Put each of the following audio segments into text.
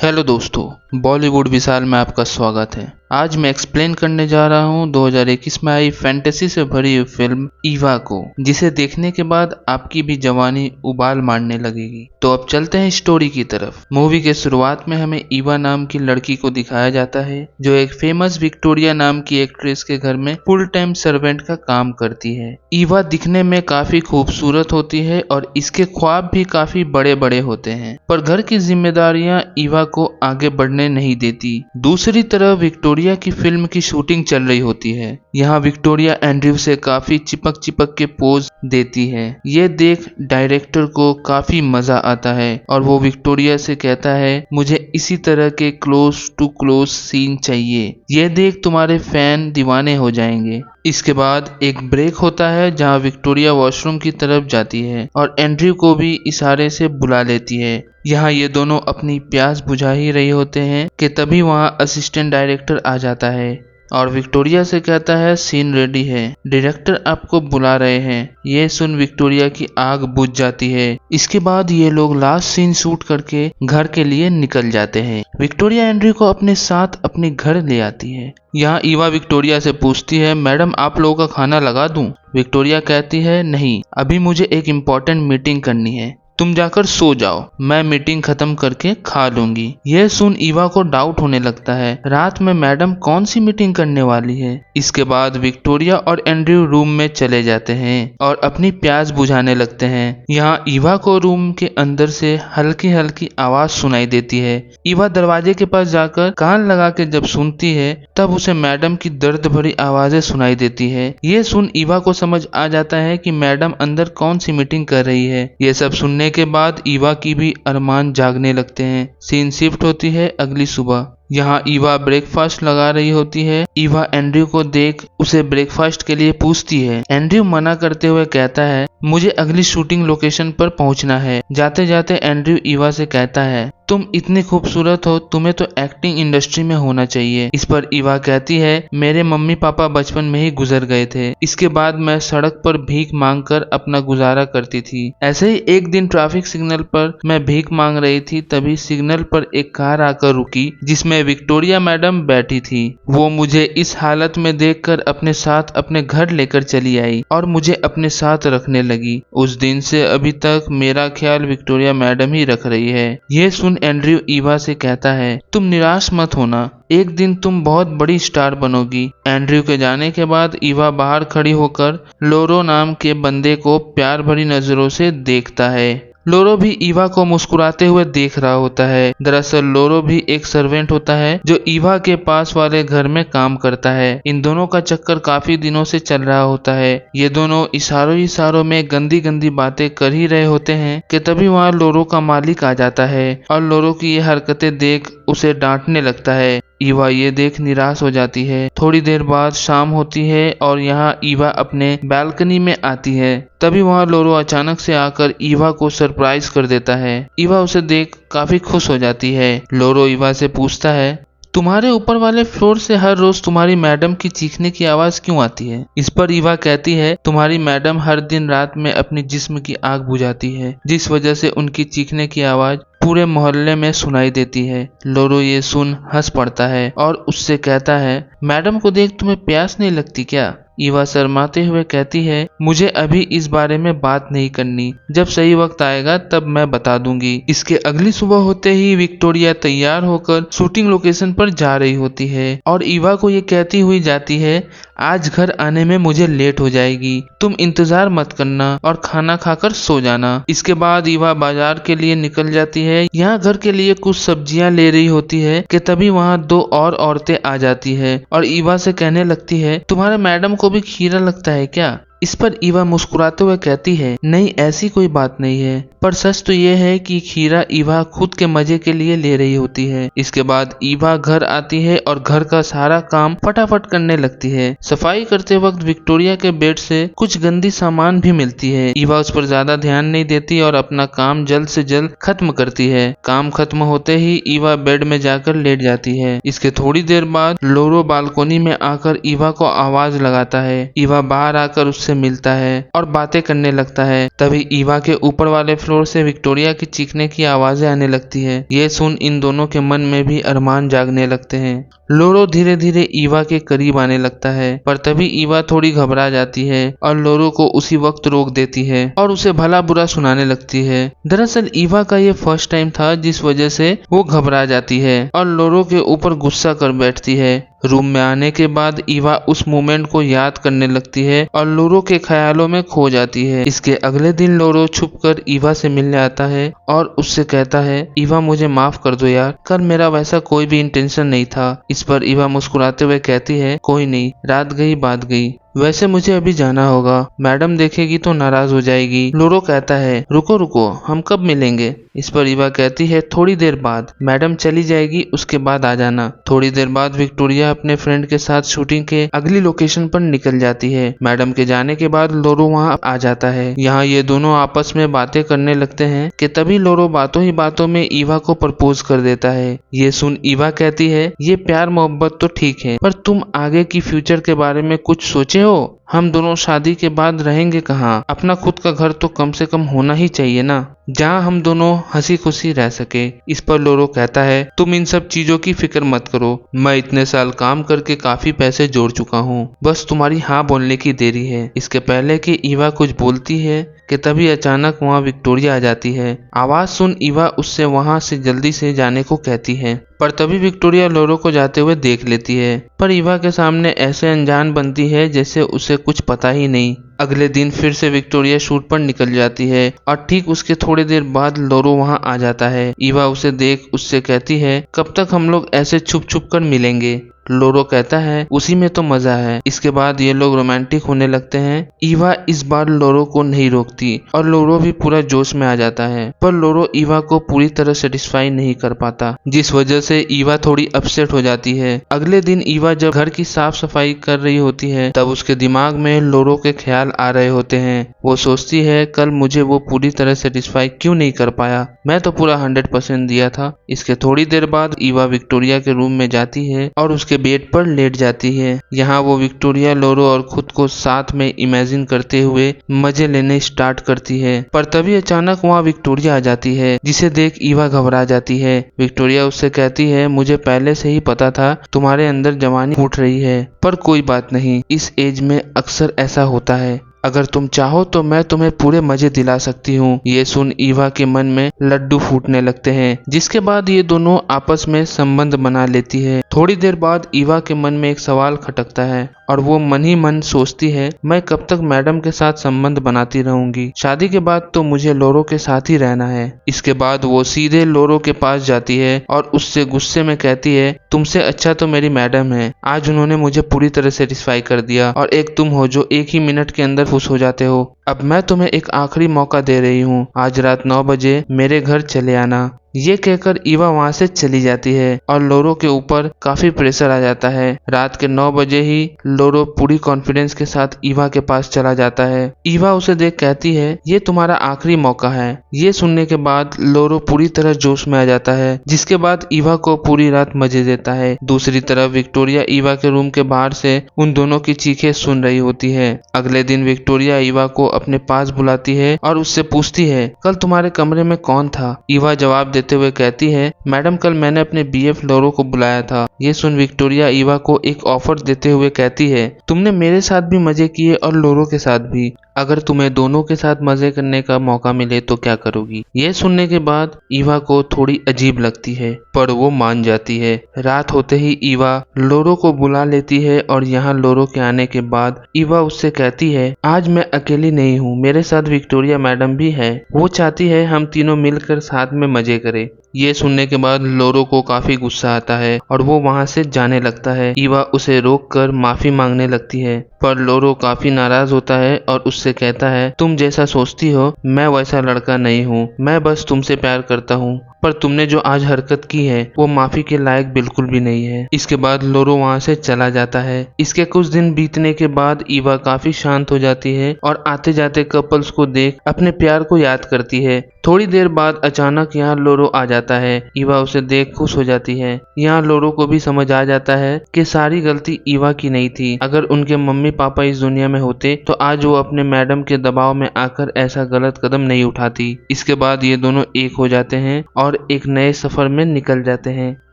Hello दोस्तों, बॉलीवुड विशाल में आपका स्वागत है। आज मैं एक्सप्लेन करने जा रहा हूँ 2021 में आई फैंटेसी से भरी हुई फिल्म ईवा को, जिसे देखने के बाद आपकी भी जवानी उबाल मारने लगेगी। तो अब चलते हैं स्टोरी की तरफ। मूवी के शुरुआत में हमें ईवा नाम की लड़की को दिखाया जाता है, जो एक फेमस विक्टोरिया नाम की एक्ट्रेस के घर में फुल टाइम सर्वेंट का काम करती है। ईवा दिखने में काफी खूबसूरत होती है और इसके ख्वाब भी काफी बड़े बड़े होते हैं, पर घर की जिम्मेदारियां ईवा को आगे बढ़ने नहीं देती। दूसरी तरफ विक्टोरिया की फिल्म की शूटिंग चल रही होती है। यहाँ विक्टोरिया एंड्रयू से काफी चिपक चिपक के पोज देती है। ये देख डायरेक्टर को काफी मजा आता है और वो विक्टोरिया से कहता है, मुझे इसी तरह के क्लोज टू क्लोज सीन चाहिए। ये देख तुम्हारे फैन दीवाने हो जाएंगे। इसके बाद एक ब्रेक होता है जहां विक्टोरिया वॉशरूम की तरफ जाती है और एंड्रयू को भी इशारे से बुला लेती है। यहाँ ये दोनों अपनी प्यास बुझा ही रहे होते हैं कि तभी वहाँ असिस्टेंट डायरेक्टर आ जाता है और विक्टोरिया से कहता है, सीन रेडी है, डायरेक्टर आपको बुला रहे हैं। ये सुन विक्टोरिया की आग बुझ जाती है। इसके बाद ये लोग लास्ट सीन शूट करके घर के लिए निकल जाते हैं। विक्टोरिया एंड्रयू को अपने साथ अपने घर ले आती है। यहाँ ईवा विक्टोरिया से पूछती है, मैडम आप लोगों का खाना लगा दूं? विक्टोरिया कहती है, नहीं, अभी मुझे एक इम्पोर्टेंट मीटिंग करनी है, तुम जाकर सो जाओ, मैं मीटिंग खत्म करके खा लूंगी। यह सुन ईवा को डाउट होने लगता है, रात में मैडम कौन सी मीटिंग करने वाली है। इसके बाद विक्टोरिया और एंड्रयू रूम में चले जाते हैं और अपनी प्यास बुझाने लगते हैं। यहाँ ईवा को रूम के अंदर से हल्की हल्की आवाज सुनाई देती है। ईवा दरवाजे के पास जाकर कान लगा के जब सुनती है, तब उसे मैडम की दर्द भरी आवाजें सुनाई देती है। ये सुन ईवा को समझ आ जाता है कि मैडम अंदर कौन सी मीटिंग कर रही है। ये सब सुनने के बाद ईवा की भी अरमान जागने लगते हैं। सीन शिफ्ट होती है अगली सुबह। यहाँ ईवा ब्रेकफास्ट लगा रही होती है। ईवा एंड्रयू को देख उसे ब्रेकफास्ट के लिए पूछती है। एंड्रयू मना करते हुए कहता है, मुझे अगली शूटिंग लोकेशन पर पहुंचना है। जाते जाते एंड्रयू ईवा से कहता है, तुम इतनी खूबसूरत हो, तुम्हें तो एक्टिंग इंडस्ट्री में होना चाहिए। इस पर ईवा कहती है, मेरे मम्मी पापा बचपन में ही गुजर गए थे, इसके बाद मैं सड़क पर भीख मांगकर अपना गुजारा करती थी। ऐसे ही एक दिन ट्रैफिक सिग्नल पर मैं भीख मांग रही थी, तभी सिग्नल पर एक कार आकर रुकी जिसमें विक्टोरिया मैडम बैठी थी। वो मुझे इस हालत में देखकर अपने साथ अपने घर लेकर चली आई और मुझे अपने साथ रखने लगी। उस दिन से अभी तक मेरा ख्याल विक्टोरिया मैडम ही रख रही है। ये सुन एंड्रयू ईवा से कहता है, तुम निराश मत होना, एक दिन तुम बहुत बड़ी स्टार बनोगी। एंड्रयू के जाने के बाद ईवा बाहर खड़ी होकर लोरो नाम के बंदे को प्यार भरी नजरों से देखता है। लोरो भी ईवा को मुस्कुराते हुए देख रहा होता है। दरअसल लोरो भी एक सर्वेंट होता है जो ईवा के पास वाले घर में काम करता है। इन दोनों का चक्कर काफी दिनों से चल रहा होता है। ये दोनों इशारों में गंदी गंदी बातें कर ही रहे होते हैं कि तभी वहाँ लोरो का मालिक आ जाता है और लोरो की ये हरकतें देख उसे डांटने लगता है। ईवा ये देख निराश हो जाती है। थोड़ी देर बाद शाम होती है और यहाँ ईवा अपने बालकनी में आती है। तभी वहाँ लोरो अचानक से आकर ईवा को सरप्राइज कर देता है। ईवा उसे देख काफी खुश हो जाती है। लोरो ईवा से पूछता है, तुम्हारे ऊपर वाले फ्लोर से हर रोज तुम्हारी मैडम की चीखने की आवाज क्यों आती है? इस पर ईवा कहती है, तुम्हारी मैडम हर दिन रात में अपनी जिस्म की आग बुझाती है, जिस वजह से उनकी चीखने की आवाज पूरे मोहल्ले में सुनाई देती है। लोरो ये सुन हंस पड़ता है और उससे कहता है, मैडम को देख तुम्हें प्यास नहीं लगती क्या? ईवा शर्माते हुए कहती है, मुझे अभी इस बारे में बात नहीं करनी, जब सही वक्त आएगा तब मैं बता दूंगी। इसके अगली सुबह होते ही विक्टोरिया तैयार होकर शूटिंग लोकेशन पर जा रही होती है और ईवा को ये कहती हुई जाती है, आज घर आने में मुझे लेट हो जाएगी, तुम इंतजार मत करना और खाना खाकर सो जाना। इसके बाद ईवा बाजार के लिए निकल जाती है। यहाँ घर के लिए कुछ सब्जियां ले रही होती है कि तभी वहाँ दो और औरतें आ जाती है और ईवा से कहने लगती है, तुम्हारे मैडम को भी खीरा लगता है क्या? इस पर ईवा मुस्कुराते हुए कहती है, नहीं ऐसी कोई बात नहीं है, पर सच तो ये है कि खीरा ईवा खुद के मजे के लिए ले रही होती है। इसके बाद ईवा घर आती है और घर का सारा काम फटाफट करने लगती है। सफाई करते वक्त विक्टोरिया के बेड से कुछ गंदी सामान भी मिलती है। ईवा उस पर ज्यादा ध्यान नहीं देती और अपना काम जल्द से जल्द खत्म करती है। काम खत्म होते ही ईवा बेड में जाकर लेट जाती है। इसके थोड़ी देर बाद लोरो बालकोनी में आकर ईवा को आवाज लगाता है। ईवा बाहर आकर उससे से मिलता है और बातें करने लगता है। तभी ईवा के ऊपर वाले फ्लोर से विक्टोरिया की चीखने की आवाजें आने लगती है। ये सुन इन दोनों के मन में भी अरमान जागने लगते हैं। लोरो धीरे धीरे ईवा के करीब आने लगता है, पर तभी ईवा थोड़ी घबरा जाती है और लोरो को उसी वक्त रोक देती है और उसे भला बुरा सुनाने लगती है। दरअसल ईवा का ये फर्स्ट टाइम था, जिस वजह से वो घबरा जाती है और लोरो के ऊपर गुस्सा कर बैठती है। रूम में आने के बाद ईवा उस मोमेंट को याद करने लगती है और लोरो के ख्यालों में खो जाती है। इसके अगले दिन लोरो छुपकर ईवा से मिलने आता है और उससे कहता है, ईवा मुझे माफ कर दो यार, कल मेरा वैसा कोई भी इंटेंशन नहीं था। इस पर ईवा मुस्कुराते हुए कहती है, कोई नहीं, रात गई बात गई, वैसे मुझे अभी जाना होगा, मैडम देखेगी तो नाराज हो जाएगी। लोरो कहता है, रुको रुको, हम कब मिलेंगे? इस पर ईवा कहती है, थोड़ी देर बाद, मैडम चली जाएगी उसके बाद आ जाना। थोड़ी देर बाद विक्टोरिया अपने फ्रेंड के साथ शूटिंग के अगली लोकेशन पर निकल जाती है। मैडम के जाने के बाद लोरो वहां आ जाता है। यहाँ ये दोनों आपस में बातें करने लगते हैं कि तभी लोरो बातों ही बातों में ईवा को प्रपोज कर देता है। ये सुन ईवा कहती है, ये प्यार मोहब्बत तो ठीक है, पर तुम आगे की फ्यूचर के बारे में कुछ सोचे हो? हम दोनों शादी के बाद रहेंगे कहाँ? अपना खुद का घर तो कम से कम होना ही चाहिए ना, जहाँ हम दोनों हंसी खुशी रह सके। इस पर लोरो कहता है, तुम इन सब चीजों की फिक्र मत करो, मैं इतने साल काम करके काफी पैसे जोड़ चुका हूँ, बस तुम्हारी हाँ बोलने की देरी है। इसके पहले कि ईवा कुछ बोलती है कि तभी अचानक वहाँ विक्टोरिया आ जाती है। आवाज सुन ईवा उससे वहाँ से जल्दी से जाने को कहती है, पर तभी विक्टोरिया लोरो को जाते हुए देख लेती है, पर ईवा के सामने ऐसे अनजान बनती है जैसे उसे कुछ पता ही नहीं। अगले दिन फिर से विक्टोरिया शूट पर निकल जाती है और ठीक उसके थोड़ी देर बाद लोरो वहां आ जाता है। ईवा उसे देख उससे कहती है, कब तक हम लोग ऐसे छुप छुप कर मिलेंगे? लोरो कहता है, उसी में तो मजा है। इसके बाद ये लोग रोमांटिक होने लगते हैं। ईवा इस बार लोरो को नहीं रोकती और लोरो भी पूरा जोश में आ जाता है, पर लोरो ईवा को पूरी तरह सेटिस्फाई नहीं कर पाता, जिस वजह से ईवा थोड़ी अपसेट हो जाती है। अगले दिन ईवा जब घर की साफ सफाई कर रही होती है, तब उसके दिमाग में लोरो के ख्याल आ रहे होते हैं। वो सोचती है, कल मुझे वो पूरी तरह सेटिस्फाई क्यों नहीं कर पाया, मैं तो पूरा 100% दिया था। इसके थोड़ी देर बाद ईवा विक्टोरिया के रूम में जाती है और उसके बेड पर लेट जाती है। यहाँ वो विक्टोरिया, लोरो और खुद को साथ में इमेजिन करते हुए मजे लेने स्टार्ट करती है, पर तभी अचानक वहाँ विक्टोरिया आ जाती है, जिसे देख ईवा घबरा जाती है। विक्टोरिया उससे कहती है, मुझे पहले से ही पता था तुम्हारे अंदर जवानी फूट रही है, पर कोई बात नहीं, इस एज में अक्सर ऐसा होता है, अगर तुम चाहो तो मैं तुम्हें पूरे मजे दिला सकती हूँ। ये सुन ईवा के मन में लड्डू फूटने लगते हैं, जिसके बाद ये दोनों आपस में संबंध बना लेती है। थोड़ी देर बाद ईवा के मन में एक सवाल खटकता है और वो मन ही मन सोचती है, मैं कब तक मैडम के साथ संबंध बनाती रहूंगी, शादी के बाद तो मुझे लोरो के साथ ही रहना है। इसके बाद वो सीधे लोरो के पास जाती है और उससे गुस्से में कहती है, तुमसे अच्छा तो मेरी मैडम है, आज उन्होंने मुझे पूरी तरह सेटिस्फाई कर दिया और एक तुम हो जो एक ही मिनट के अंदर खुश हो जाते हो। अब मैं तुम्हें एक आखिरी मौका दे रही हूँ, आज रात 9 बजे मेरे घर चले आना। ये कहकर ईवा वहां से चली जाती है और लोरो के ऊपर काफी प्रेशर आ जाता है। रात के 9 बजे ही लोरो पूरी कॉन्फिडेंस के साथ ईवा के पास चला जाता है। ईवा उसे देख कहती है, ये तुम्हारा आखिरी मौका है। ये सुनने के बाद लोरो पूरी तरह जोश में आ जाता है, जिसके बाद ईवा को पूरी रात मजे देता है। दूसरी तरफ विक्टोरिया ईवा के रूम के बाहर से उन दोनों की चीखें सुन रही होती है। अगले दिन विक्टोरिया ईवा को अपने पास बुलाती है और उससे पूछती है, कल तुम्हारे कमरे में कौन था? ईवा जवाब देते हुए कहती है, मैडम कल मैंने अपने बीएफ लोरो को बुलाया था। ये सुन विक्टोरिया ईवा को एक ऑफर देते हुए कहती है, तुमने मेरे साथ भी मजे किए और लोरो के साथ भी, अगर तुम्हें दोनों के साथ मजे करने का मौका मिले तो क्या करोगी? ये सुनने के बाद ईवा को थोड़ी अजीब लगती है, पर वो मान जाती है। रात होते ही ईवा लोरो को बुला लेती है और यहाँ लोरो के आने के बाद ईवा उससे कहती है, आज मैं अकेली नहीं हूँ, मेरे साथ विक्टोरिया मैडम भी है, वो चाहती है हम तीनों मिलकर साथ में मजे करें। ये सुनने के बाद लोरो को काफी गुस्सा आता है और वो वहां से जाने लगता है। ईवा उसे रोककर माफी मांगने लगती है, पर लोरो काफी नाराज होता है और उससे कहता है, तुम जैसा सोचती हो मैं वैसा लड़का नहीं हूँ, मैं बस तुमसे प्यार करता हूँ पर तुमने जो आज हरकत की है वो माफी के लायक बिल्कुल भी नहीं है। इसके बाद लोरो वहाँ से चला जाता है। इसके कुछ दिन बीतने के बाद ईवा काफी शांत हो जाती है और आते जाते कपल्स को देख अपने प्यार को याद करती है। थोड़ी देर बाद अचानक यहाँ लोरो आ जाता है। ईवा उसे देख खुश हो जाती है। यहाँ लोरो को भी समझ आ जाता है कि सारी गलती ईवा की नहीं थी। अगर उनके मम्मी पापा इस दुनिया में होते तो आज वो अपने मैडम के दबाव में आकर ऐसा गलत कदम नहीं उठाती। इसके बाद ये दोनों एक हो जाते हैं और एक नए सफर में निकल जाते हैं।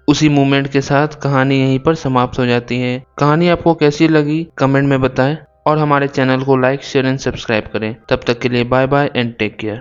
उसी मोमेंट के साथ कहानी यहीं पर समाप्त हो जाती है। कहानी आपको कैसी लगी कमेंट में बताएं और हमारे चैनल को लाइक शेयर एंड सब्सक्राइब करें। तब तक के लिए bye bye and take care.